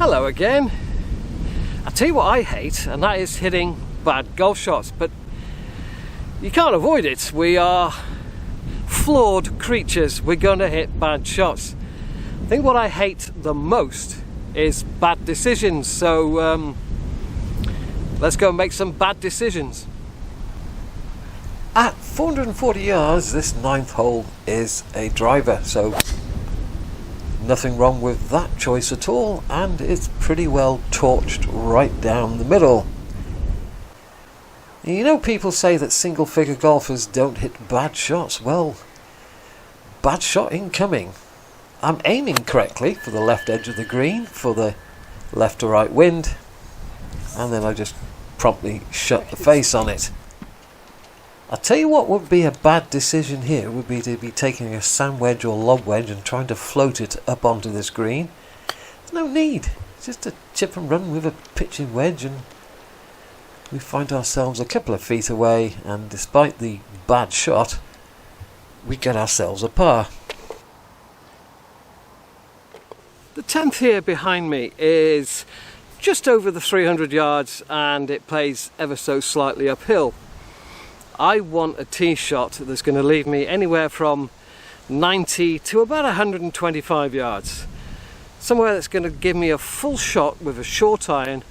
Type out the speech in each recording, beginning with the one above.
Hello again. I tell you what I hate, and that is hitting bad golf shots, but you can't avoid it. We are flawed creatures. We're going to hit bad shots. I think what I hate the most is bad decisions, so let's go and make some bad decisions. At 440 yards, this ninth hole is a driver, so nothing wrong with that choice at all, and it's pretty well torched right down the middle. You know, people say that single figure golfers don't hit bad shots. Well, bad shot incoming. I'm aiming correctly for the left edge of the green, for the left to right wind, and then I just promptly shut the face on it. I'll tell you what would be a bad decision here, would be to be taking a sand wedge or lob wedge and trying to float it up onto this green. There's no need. It's just a chip and run with a pitching wedge, and we find ourselves a couple of feet away, and despite the bad shot, we get ourselves a par. The 10th here behind me is just over the 300 yards, and it plays ever so slightly uphill. I want a tee shot that's going to leave me anywhere from 90 to about 125 yards. Somewhere that's going to give me a full shot with a short iron,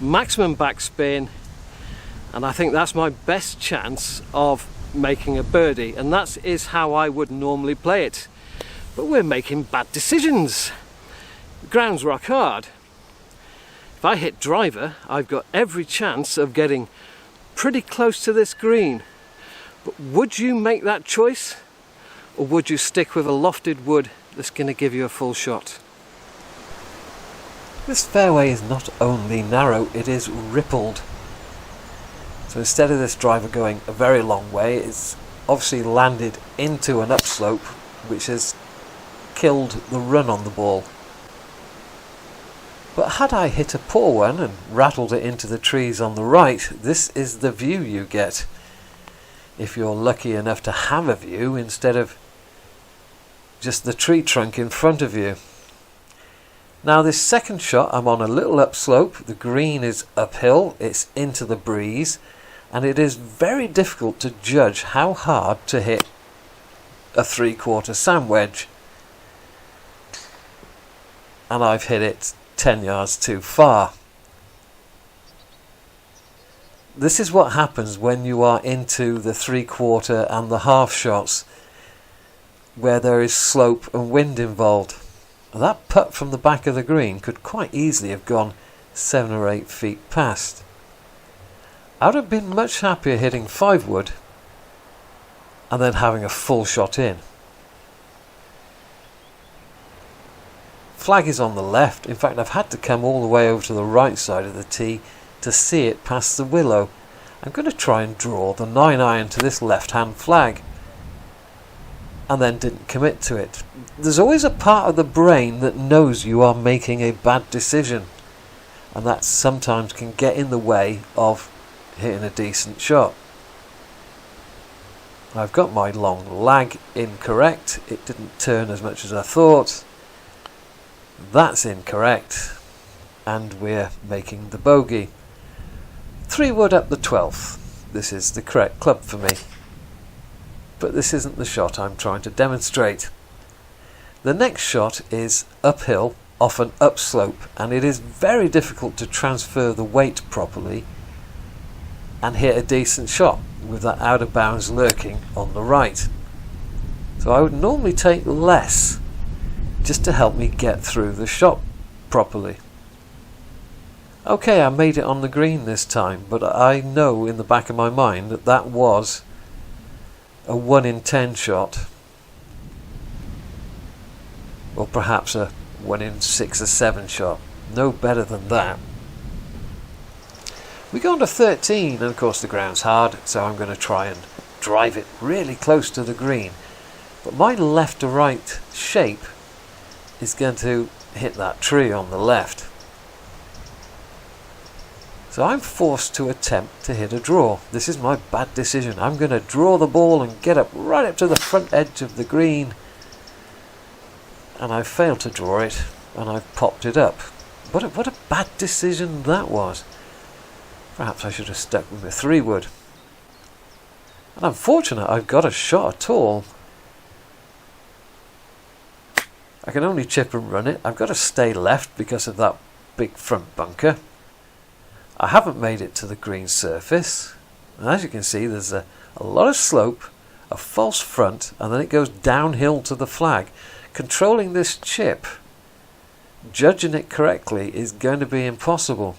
maximum backspin, and I think that's my best chance of making a birdie, and that is how I would normally play it. But we're making bad decisions. The ground's rock hard. If I hit driver, I've got every chance of getting pretty close to this green. But would you make that choice, or would you stick with a lofted wood that's going to give you a full shot? This fairway is not only narrow, it is rippled. So instead of this driver going a very long way, it's obviously landed into an upslope, which has killed the run on the ball. But had I hit a poor one and rattled it into the trees on the right, this is the view you get, if you're lucky enough to have a view instead of just the tree trunk in front of you. Now this second shot, I'm on a little upslope, the green is uphill, it's into the breeze, and it is very difficult to judge how hard to hit a 3/4 sand wedge. And I've hit it 10 yards too far. This is what happens when you are into the 3/4 and the half shots, where there is slope and wind involved. That putt from the back of the green could quite easily have gone 7 or 8 feet past. I would have been much happier hitting 5 wood and then having a full shot in. Flag is on the left. In fact, I've had to come all the way over to the right side of the tee to see it past the willow. I'm going to try and draw the 9-iron to this left-hand flag, and then didn't commit to it. There's always a part of the brain that knows you are making a bad decision, and that sometimes can get in the way of hitting a decent shot. I've got my long lag incorrect. It didn't turn as much as I thought. That's incorrect, and we're making the bogey. 3 wood up the 12th. This is the correct club for me, but this isn't the shot I'm trying to demonstrate. The next shot is uphill off an upslope, and it is very difficult to transfer the weight properly and hit a decent shot with that out of bounds lurking on the right. So I would normally take less just to help me get through the shot properly. Okay, I made it on the green this time, but I know in the back of my mind that that was a 1 in 10 shot, or perhaps a 1 in 6 or 7 shot. No better than that. We go on to 13, and of course the ground's hard, so I'm going to try and drive it really close to the green. But my left to right shape is going to hit that tree on the left. So I'm forced to attempt to hit a draw. This is my bad decision. I'm going to draw the ball and get up right up to the front edge of the green. And I've failed to draw it, and I've popped it up. What a bad decision that was. Perhaps I should have stuck with my 3-wood. And I'm fortunate I've got a shot at all. I can only chip and run it. I've got to stay left because of that big front bunker. I haven't made it to the green surface. And as you can see, there's a lot of slope, a false front, and then it goes downhill to the flag. Controlling this chip, judging it correctly, is going to be impossible.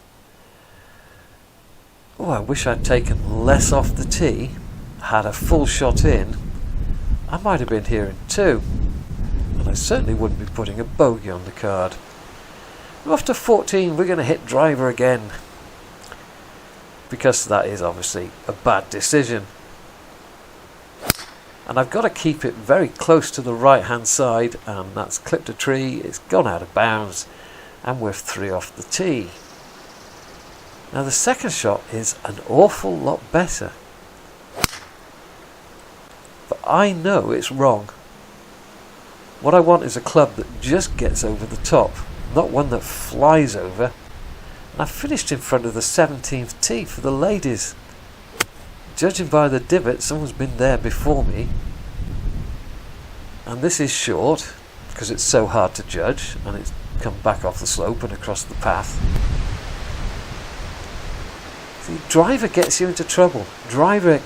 Oh, I wish I'd taken less off the tee, had a full shot in. I might have been here in 2. And I certainly wouldn't be putting a bogey on the card. After 14, we're going to hit driver again, because that is obviously a bad decision. And I've got to keep it very close to the right hand side, and that's clipped a tree, it's gone out of bounds, and we're 3 off the tee. Now the second shot is an awful lot better, but I know it's wrong. What I want is a club that just gets over the top, not one that flies over. And I finished in front of the 17th tee for the ladies. Judging by the divot, someone's been there before me. And this is short, because it's so hard to judge, and it's come back off the slope and across the path. The driver gets you into trouble. Driver,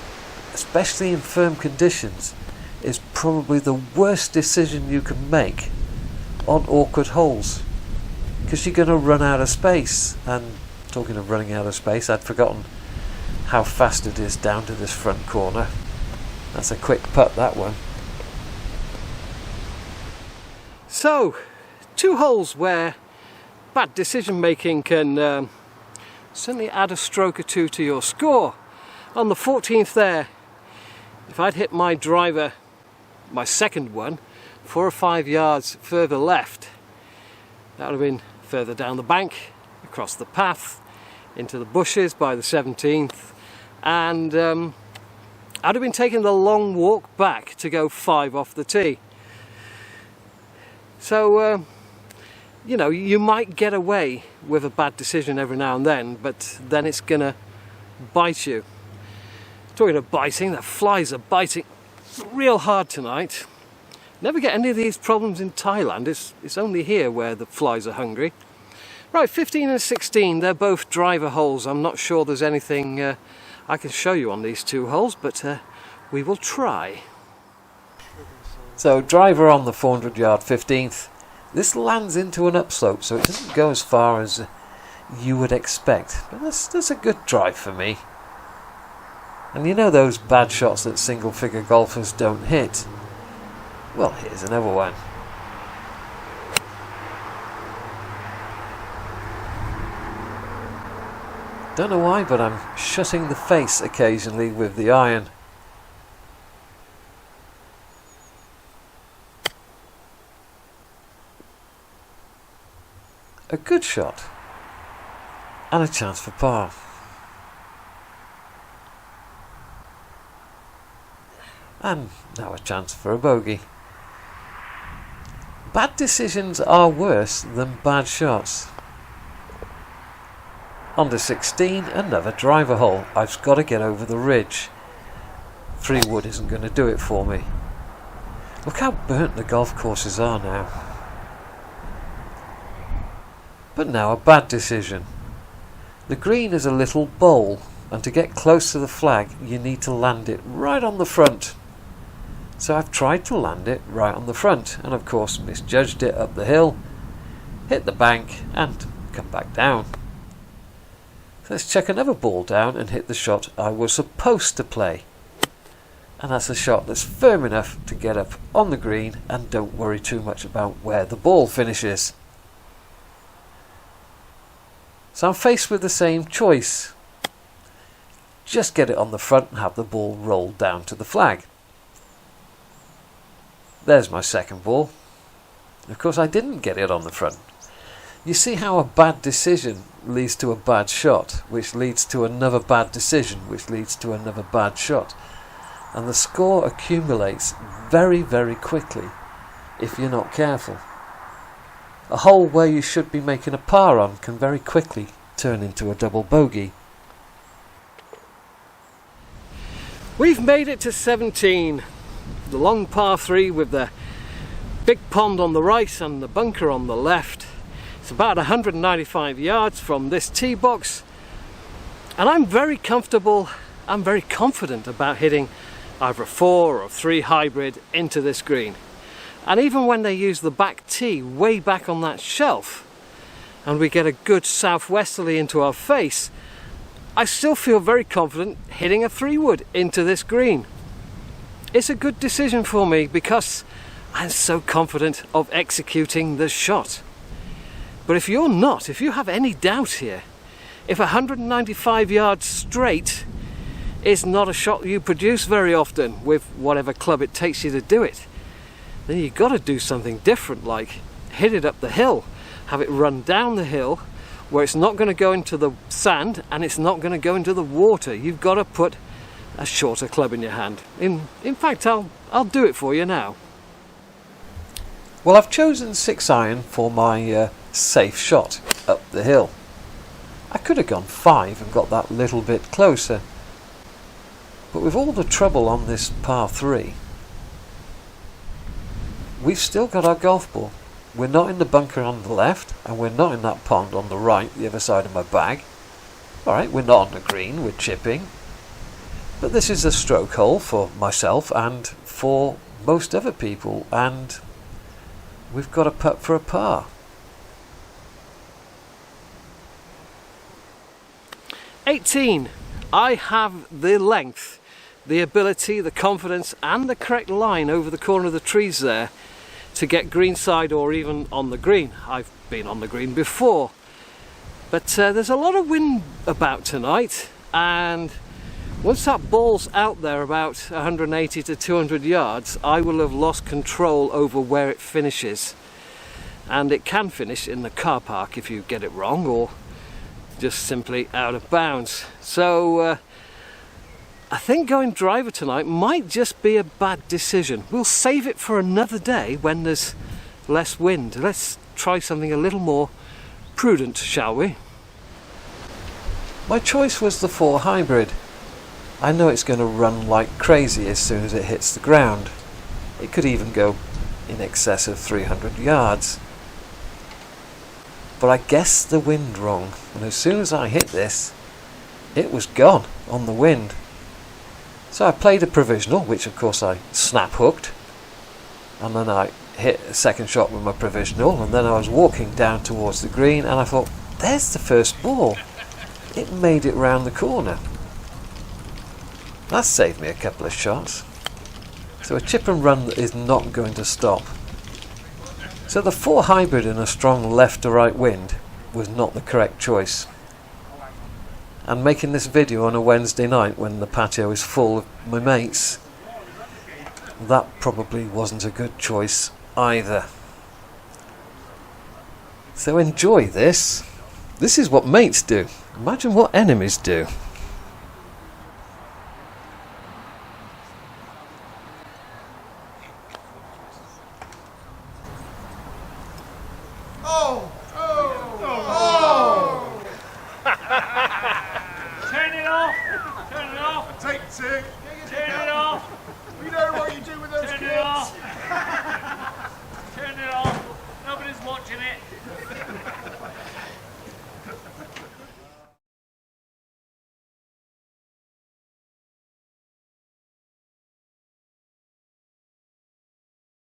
especially in firm conditions, is probably the worst decision you can make on awkward holes, because you're going to run out of space. And talking of running out of space, I'd forgotten how fast it is down to this front corner. That's a quick putt, that one. So 2 holes where bad decision making can certainly add a stroke or 2 to your score. On the 14th there, if I'd hit my driver, my second one, 4 or 5 yards further left, that would have been further down the bank, across the path, into the bushes by the 17th, and I'd have been taking the long walk back to go 5 off the tee. So, you know, you might get away with a bad decision every now and then, but then it's going to bite you. Talking of biting, the flies are biting real hard tonight. Never get any of these problems in Thailand. It's only here where the flies are hungry. Right, 15 and 16, they're both driver holes. I'm not sure there's anything I can show you on these 2 holes, but we will try. So driver on the 400 yard 15th. This lands into an upslope, so it doesn't go as far as you would expect. But that's a good drive for me. And you know those bad shots that single figure golfers don't hit? Well, here's another one. Don't know why, but I'm shutting the face occasionally with the iron. A good shot. And a chance for par. And now a chance for a bogey. Bad decisions are worse than bad shots. On to 16, another driver hole. I've got to get over the ridge. 3-wood isn't going to do it for me. Look how burnt the golf courses are now. But now a bad decision. The green is a little bowl, and to get close to the flag you need to land it right on the front. So I've tried to land it right on the front, and of course misjudged it up the hill, hit the bank and come back down. So let's check another ball down and hit the shot I was supposed to play. And that's a shot that's firm enough to get up on the green and don't worry too much about where the ball finishes. So I'm faced with the same choice. Just get it on the front and have the ball roll down to the flag. There's my second ball. Of course I didn't get it on the front. You see how a bad decision leads to a bad shot, which leads to another bad decision, which leads to another bad shot. And the score accumulates very, very quickly if you're not careful. A hole where you should be making a par on can very quickly turn into a double bogey. We've made it to 17, the long par 3 with the big pond on the right and the bunker on the left. It's about 195 yards from this tee box, and I'm very comfortable, I'm very confident about hitting either a 4 or 3 hybrid into this green. And even when they use the back tee way back on that shelf and we get a good southwesterly into our face, I still feel very confident hitting a 3-wood into this green. It's a good decision for me because I'm so confident of executing the shot. But if you're not, if you have any doubt here, if 195 yards straight is not a shot you produce very often with whatever club it takes you to do it, then you've got to do something different, like hit it up the hill, have it run down the hill where it's not going to go into the sand and it's not going to go into the water. You've got to put a shorter club in your hand. In fact, I'll do it for you now. Well, I've chosen 6-iron for my safe shot up the hill. I could have gone 5 and got that little bit closer, but with all the trouble on this par 3, we've still got our golf ball. We're not in the bunker on the left, and we're not in that pond on the right, the other side of my bag. Alright, we're not on the green, we're chipping. But this is a stroke hole for myself and for most other people, and we've got a putt for a par. 18. I have the length, the ability, the confidence and the correct line over the corner of the trees there to get greenside or even on the green. I've been on the green before, but there's a lot of wind about tonight, and once that ball's out there about 180 to 200 yards, I will have lost control over where it finishes. And it can finish in the car park if you get it wrong, or just simply out of bounds. So I think going driver tonight might just be a bad decision. We'll save it for another day when there's less wind. Let's try something a little more prudent, shall we? My choice was the 4 hybrid. I know it's going to run like crazy as soon as it hits the ground. It could even go in excess of 300 yards. But I guessed the wind wrong, and as soon as I hit this, it was gone on the wind. So I played a provisional, which of course I snap hooked, and then I hit a second shot with my provisional, and then I was walking down towards the green and I thought, there's the first ball. It made it round the corner. That saved me a couple of shots. So a chip and run is not going to stop. So the 4 hybrid in a strong left to right wind was not the correct choice. And making this video on a Wednesday night when the patio is full of my mates, that probably wasn't a good choice either. So enjoy this. This is what mates do. Imagine what enemies do.